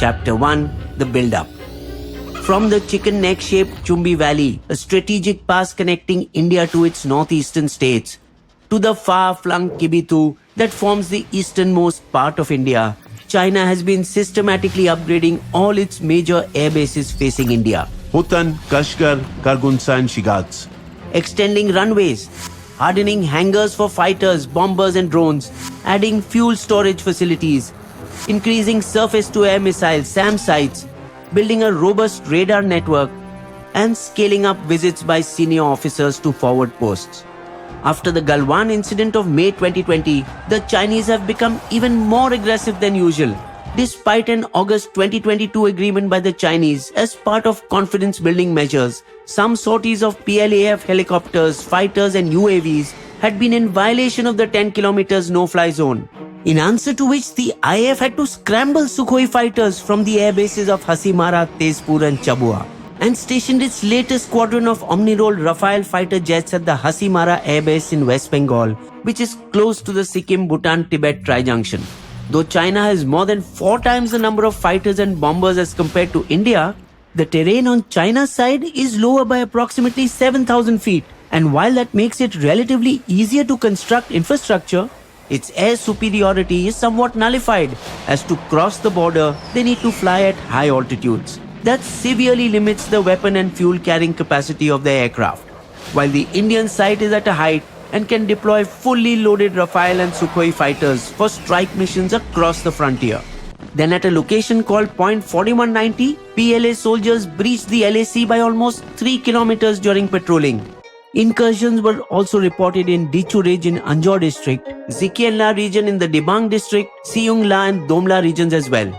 Chapter 1: The Build-Up. From the chicken neck-shaped Chumbi Valley, a strategic pass connecting India to its northeastern states, to the far-flung Kibitu that forms the easternmost part of India, China has been systematically upgrading all its major air bases facing India. Bhutan, Kashgar, Kargunsa and Shigatz. Extending runways, hardening hangars for fighters, bombers and drones, adding fuel storage facilities, increasing surface-to-air missile SAM sites, building a robust radar network, and scaling up visits by senior officers to forward posts. After the Galwan incident of May 2020, the Chinese have become even more aggressive than usual. Despite an August 2022 agreement by the Chinese as part of confidence-building measures, some sorties of PLAF helicopters, fighters and UAVs had been in violation of the 10 kilometers no-fly zone. In answer to which, the IAF had to scramble Sukhoi fighters from the air bases of Hasimara, Tezpur and Chabua, and stationed its latest squadron of Omni-Roll Rafale fighter jets at the Hasimara Air Base in West Bengal, which is close to the Sikkim-Bhutan-Tibet tri-junction. Though China has more than 4 times the number of fighters and bombers as compared to India, the terrain on China's side is lower by approximately 7,000 feet. And while that makes it relatively easier to construct infrastructure, its air superiority is somewhat nullified, as to cross the border, they need to fly at high altitudes. That severely limits the weapon and fuel carrying capacity of the aircraft, while the Indian site is at a height and can deploy fully loaded Rafale and Sukhoi fighters for strike missions across the frontier. Then at a location called Point 4190, PLA soldiers breached the LAC by almost 3 kilometers during patrolling. Incursions were also reported in Dichu Ridge in Anjor district, Zikienla region in the Dibang district, Siungla and Domla regions as well.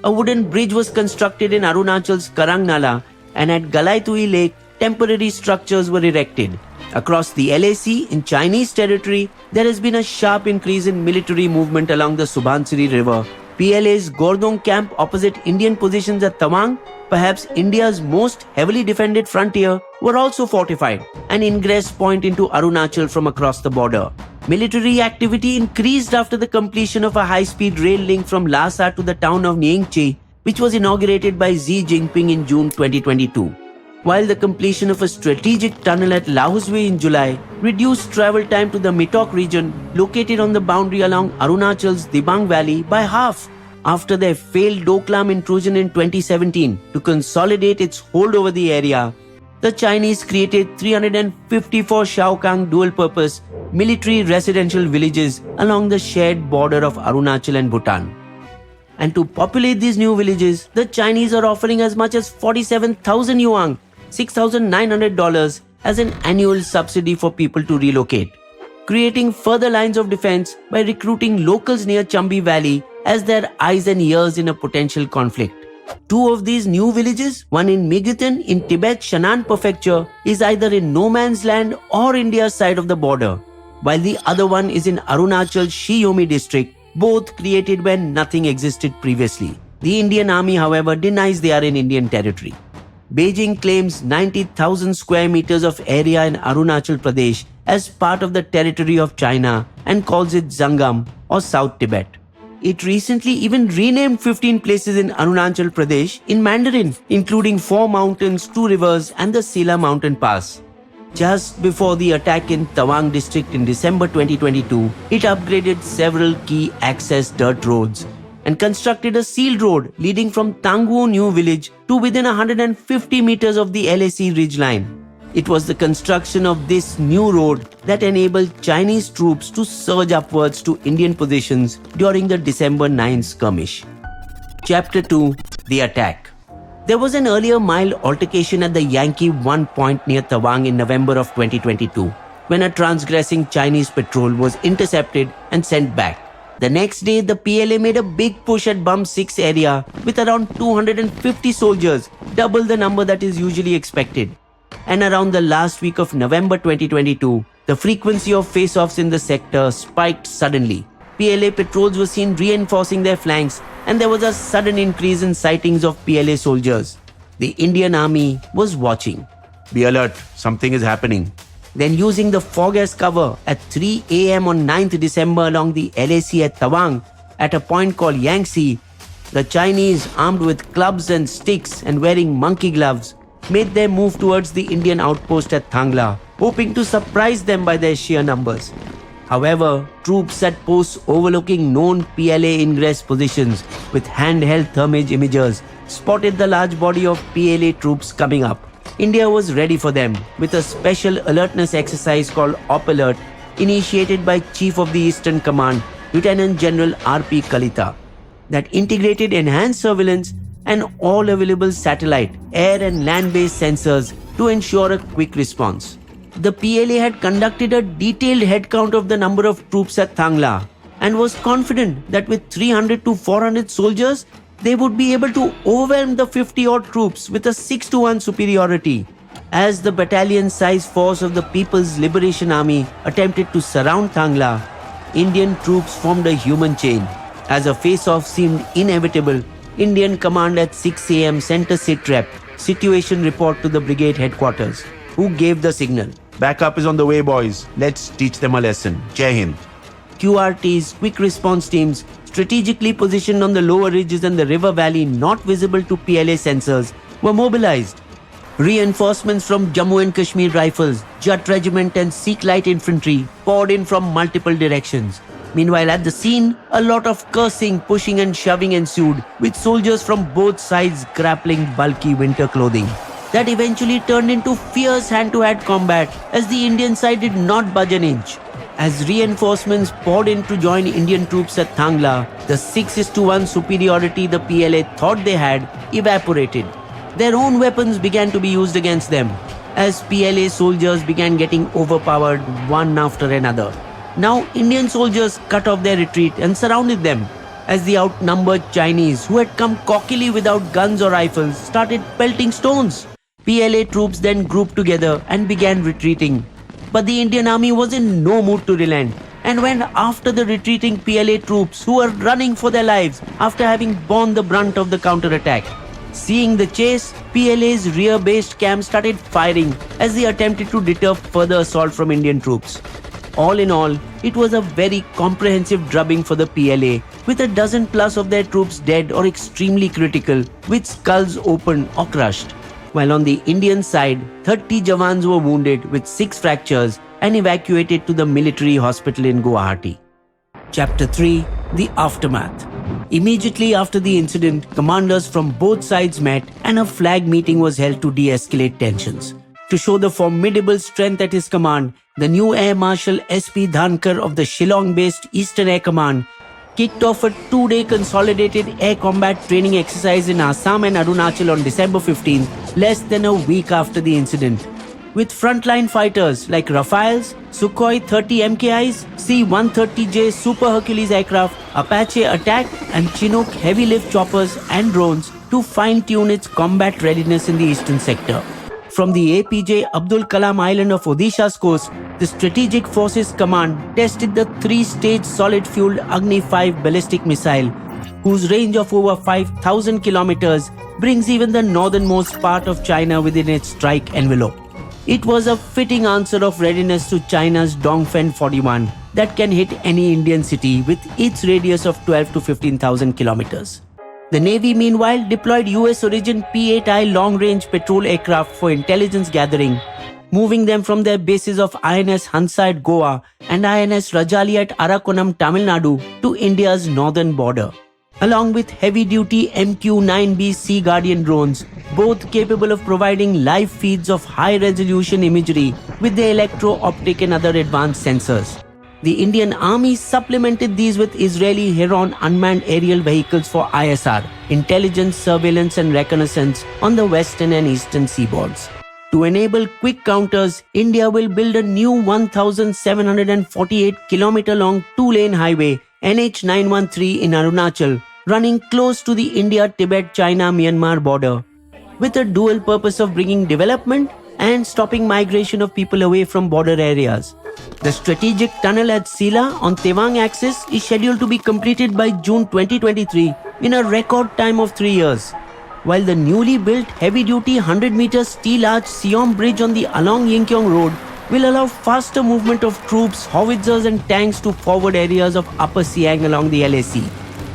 A wooden bridge was constructed in Arunachal's Karangnala, and at Galaitui Lake, temporary structures were erected. Across the LAC in Chinese territory, there has been a sharp increase in military movement along the Subansiri River. PLA's Gordong camp opposite Indian positions at Tawang, perhaps India's most heavily defended frontier, were also fortified, an ingress point into Arunachal from across the border. Military activity increased after the completion of a high-speed rail link from Lhasa to the town of Yangtse, which was inaugurated by Xi Jinping in June 2022. While the completion of a strategic tunnel at Lahuswe in July reduced travel time to the Mitok region located on the boundary along Arunachal's Dibang Valley by half. After their failed Doklam intrusion in 2017 to consolidate its hold over the area, the Chinese created 354 Shaokang dual-purpose military residential villages along the shared border of Arunachal and Bhutan. And to populate these new villages, the Chinese are offering as much as 47,000 yuan, $6,900 as an annual subsidy for people to relocate, creating further lines of defense by recruiting locals near Chumbi Valley as their eyes and ears in a potential conflict. 2 of these new villages, one in Migitan in Tibet's Shannan prefecture, is either in no man's land or India's side of the border, while the other one is in Arunachal's Shiyomi district, both created when nothing existed previously. The Indian army, however, denies they are in Indian territory. Beijing claims 90,000 square meters of area in Arunachal Pradesh as part of the territory of China and calls it Zangam or South Tibet. It recently even renamed 15 places in Arunachal Pradesh in Mandarin, including 4 mountains, 2 rivers and the Sila mountain pass. Just before the attack in Tawang district in December 2022, it upgraded several key access dirt roads and constructed a sealed road leading from Tangwu New Village to within 150 meters of the LAC ridgeline. It was the construction of this new road that enabled Chinese troops to surge upwards to Indian positions during the December 9 skirmish. Chapter 2: The Attack. There was an earlier mild altercation at the Yangtse point near Tawang in November of 2022, when a transgressing Chinese patrol was intercepted and sent back. The next day, the PLA made a big push at Bum 6 area with around 250 soldiers, double the number that is usually expected. And around the last week of November 2022, the frequency of face-offs in the sector spiked suddenly. PLA patrols were seen reinforcing their flanks, and there was a sudden increase in sightings of PLA soldiers. The Indian army was watching. Be alert, something is happening. Then using the fog as cover at 3 a.m. on 9th December along the LAC at Tawang, at a point called Yangtse, The Chinese, armed with clubs and sticks and wearing monkey gloves, made their move towards the Indian outpost at Thangla, hoping to surprise them by their sheer numbers. However, troops at posts overlooking known PLA ingress positions with handheld thermage imagers spotted the large body of PLA troops coming up. India was ready for them with a special alertness exercise called Op Alert, initiated by Chief of the Eastern Command, Lieutenant General R.P. Kalita, that integrated enhanced surveillance and all available satellite, air and land-based sensors to ensure a quick response. The PLA had conducted a detailed head count of the number of troops at Thangla and was confident that with 300 to 400 soldiers, they would be able to overwhelm the 50-odd troops with a 6-1 superiority. As the battalion-sized force of the People's Liberation Army attempted to surround Thangla, Indian troops formed a human chain. As a face-off seemed inevitable, Indian command at 6 a.m. sent a sitrep, situation report to the brigade headquarters, who gave the signal. Backup is on the way, boys. Let's teach them a lesson. Jai Hind. QRTs, quick response teams, strategically positioned on the lower ridges and the river valley not visible to PLA sensors, were mobilized. Reinforcements from Jammu and Kashmir Rifles, Jat Regiment and Sikh Light Infantry poured in from multiple directions. Meanwhile, at the scene, a lot of cursing, pushing and shoving ensued, with soldiers from both sides grappling bulky winter clothing. That eventually turned into fierce hand-to-hand combat as the Indian side did not budge an inch. As reinforcements poured in to join Indian troops at Thangla, the 6-1 superiority the PLA thought they had evaporated. Their own weapons began to be used against them, as PLA soldiers began getting overpowered one after another. Now Indian soldiers cut off their retreat and surrounded them, as the outnumbered Chinese, who had come cockily without guns or rifles, started pelting stones. PLA troops then grouped together and began retreating. But the Indian army was in no mood to relent and went after the retreating PLA troops who were running for their lives after having borne the brunt of the counterattack. Seeing the chase, PLA's rear-based camp started firing as they attempted to deter further assault from Indian troops. All in all, it was a very comprehensive drubbing for the PLA, with a dozen plus of their troops dead or extremely critical, with skulls open or crushed. While on the Indian side, 30 Jawans were wounded with 6 fractures and evacuated to the military hospital in Guwahati. Chapter 3: The Aftermath. Immediately after the incident, commanders from both sides met and a flag meeting was held to de-escalate tensions. To show the formidable strength at his command, the new Air Marshal S.P. Dhankar of the Shillong-based Eastern Air Command kicked off a 2-day consolidated air combat training exercise in Assam and Arunachal on December 15, less than a week after the incident. With frontline fighters like Rafales, Sukhoi 30 MKIs, C-130J Super Hercules aircraft, Apache attack and Chinook heavy lift choppers and drones to fine-tune its combat readiness in the eastern sector. From the APJ Abdul Kalam Island of Odisha's coast, the Strategic Forces Command tested the 3-stage solid-fueled Agni-V ballistic missile, whose range of over 5,000 kilometers brings even the northernmost part of China within its strike envelope. It was a fitting answer of readiness to China's Dongfeng 41 that can hit any Indian city with its radius of 12 to 15,000 kilometers. The Navy, meanwhile, deployed US-origin P-8I long-range patrol aircraft for intelligence gathering, moving them from their bases of INS Hansa at Goa and INS Rajali at Arakonam, Tamil Nadu, to India's northern border. Along with heavy-duty MQ-9B Sea Guardian drones, both capable of providing live feeds of high-resolution imagery with the electro-optic and other advanced sensors. The Indian Army supplemented these with Israeli Heron unmanned aerial vehicles for ISR, intelligence, surveillance and reconnaissance on the western and eastern seaboards. To enable quick counters, India will build a new 1,748-kilometer-long 2-lane highway, NH913 in Arunachal, running close to the India-Tibet-China-Myanmar border, with a dual purpose of bringing development and stopping migration of people away from border areas. The strategic tunnel at Sila on Tawang axis is scheduled to be completed by June 2023 in a record time of 3 years, while the newly built heavy-duty 100-meter steel arch Siom bridge on the Along Yingkiong road will allow faster movement of troops, howitzers and tanks to forward areas of Upper Siang along the LAC.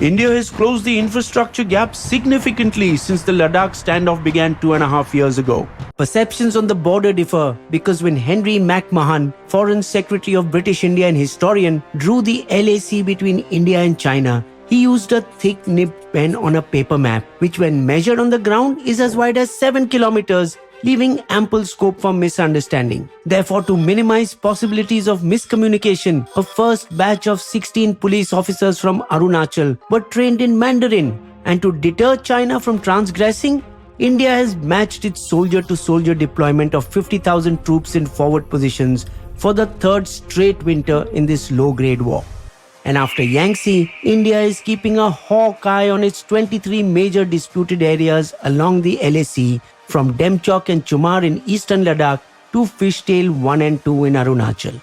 India has closed the infrastructure gap significantly since the Ladakh standoff began 2.5 years ago. Perceptions on the border differ because when Henry McMahon, Foreign Secretary of British India and historian, drew the LAC between India and China, he used a thick-nibbed pen on a paper map, which when measured on the ground is as wide as 7 kilometers, leaving ample scope for misunderstanding. Therefore, to minimize possibilities of miscommunication, a first batch of 16 police officers from Arunachal were trained in Mandarin. And to deter China from transgressing, India has matched its soldier-to-soldier deployment of 50,000 troops in forward positions for the third straight winter in this low-grade war. And after Yangtse, India is keeping a hawk eye on its 23 major disputed areas along the LAC, from Demchok and Chumar in eastern Ladakh to Fishtail 1 and 2 in Arunachal.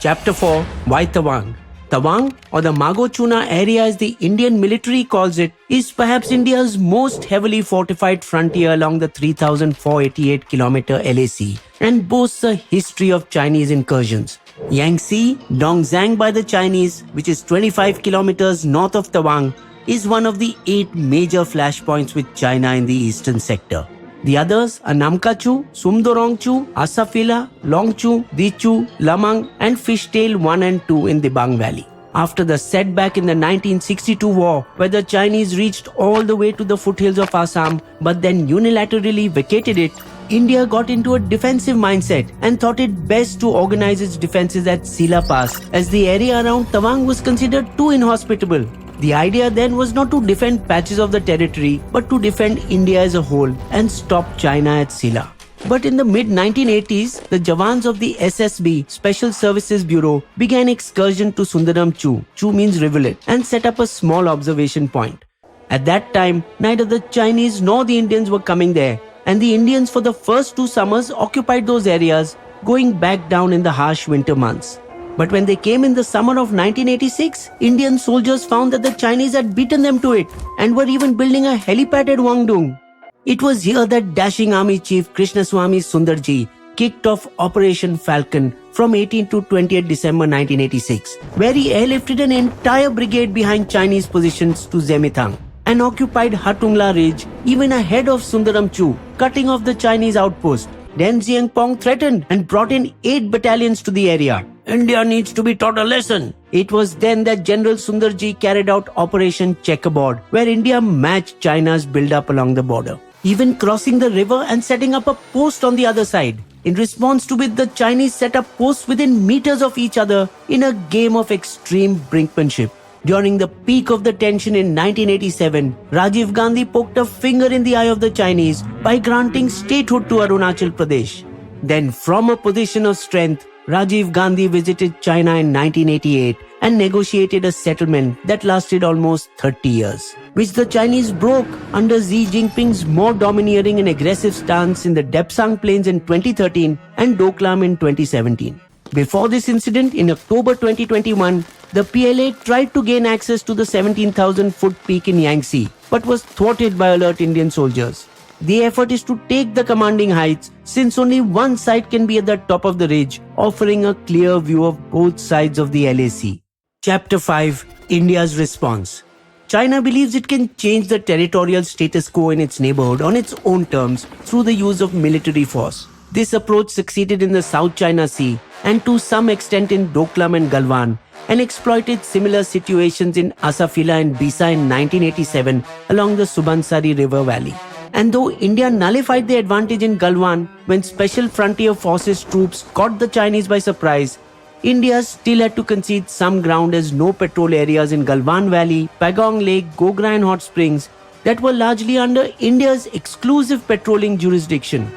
Chapter 4. Why Tawang? Tawang, or the Magochuna area as the Indian military calls it, is perhaps India's most heavily fortified frontier along the 3,488-kilometer LAC and boasts a history of Chinese incursions. Yangtse, Dongzhang by the Chinese, which is 25 kilometers north of Tawang, is one of the 8 major flashpoints with China in the eastern sector. The others are Namkachu, Sumdorongchu, Asafila, Longchu, Dichu, Lamang and Fishtail 1 and 2 in Dibang Valley. After the setback in the 1962 war, where the Chinese reached all the way to the foothills of Assam but then unilaterally vacated it, India got into a defensive mindset and thought it best to organize its defenses at Sila Pass, as the area around Tawang was considered too inhospitable. The idea then was not to defend patches of the territory, but to defend India as a whole and stop China at Sila. But in the mid-1980s, the Jawans of the SSB, Special Services Bureau, began excursion to Sundaram Chu, Chu means rivulet, and set up a small observation point. At that time, neither the Chinese nor the Indians were coming there, and the Indians for the first 2 summers occupied those areas, going back down in the harsh winter months. But when they came in the summer of 1986, Indian soldiers found that the Chinese had beaten them to it and were even building a helipad at Wangdung. It was here that dashing army chief Krishnaswamy Sundarji kicked off Operation Falcon from 18 to 20th December 1986, where he airlifted an entire brigade behind Chinese positions to Zemithang and occupied Hatungla Ridge even ahead of Sundaram Chu, cutting off the Chinese outpost. Then Ziangpong threatened and brought in 8 battalions to the area. India needs to be taught a lesson. It was then that General Sundarji carried out Operation Checkerboard, where India matched China's build-up along the border, even crossing the river and setting up a post on the other side. In response to it, the Chinese set up posts within meters of each other in a game of extreme brinkmanship. During the peak of the tension in 1987, Rajiv Gandhi poked a finger in the eye of the Chinese by granting statehood to Arunachal Pradesh. Then, from a position of strength, Rajiv Gandhi visited China in 1988 and negotiated a settlement that lasted almost 30 years, which the Chinese broke under Xi Jinping's more domineering and aggressive stance in the Depsang Plains in 2013 and Doklam in 2017. Before this incident, in October 2021, the PLA tried to gain access to the 17,000-foot peak in Yangtse, but was thwarted by alert Indian soldiers. The effort is to take the commanding heights, since only one side can be at the top of the ridge, offering a clear view of both sides of the LAC. Chapter 5. India's Response. China believes it can change the territorial status quo in its neighborhood on its own terms through the use of military force. This approach succeeded in the South China Sea and to some extent in Doklam and Galwan, and exploited similar situations in Asafila and Bisa in 1987 along the Subansari River Valley. And though India nullified the advantage in Galwan when Special Frontier Forces troops caught the Chinese by surprise, India still had to concede some ground as no patrol areas in Galwan Valley, Pagong Lake, Gogra and Hot Springs that were largely under India's exclusive patrolling jurisdiction.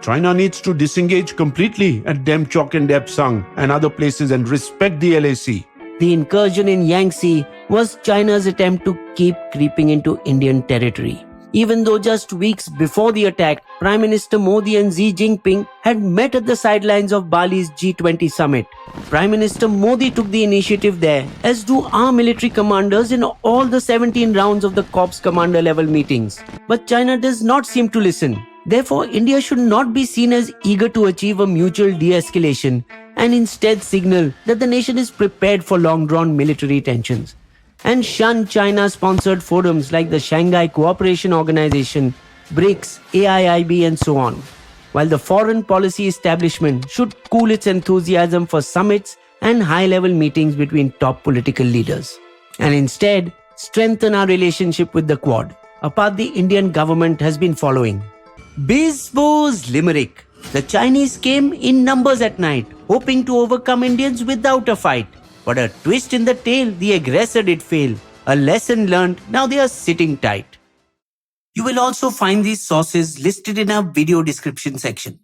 China needs to disengage completely at Demchok and Depsang and other places and respect the LAC. The incursion in Yangtse was China's attempt to keep creeping into Indian territory. Even though just weeks before the attack, Prime Minister Modi and Xi Jinping had met at the sidelines of Bali's G20 summit. Prime Minister Modi took the initiative there, as do our military commanders in all the 17 rounds of the Corps commander level meetings. But China does not seem to listen. Therefore, India should not be seen as eager to achieve a mutual de-escalation and instead signal that the nation is prepared for long-drawn military tensions. and shun China-sponsored forums like the Shanghai Cooperation Organization, BRICS, AIIB, and so on. While the foreign policy establishment should cool its enthusiasm for summits and high-level meetings between top political leaders, and instead strengthen our relationship with the Quad, a path the Indian government has been following. Bisbo's limerick. The Chinese came in numbers at night, hoping to overcome Indians without a fight. But a twist in the tale, the aggressor did fail. A lesson learned, now they are sitting tight. You will also find these sources listed in our video description section.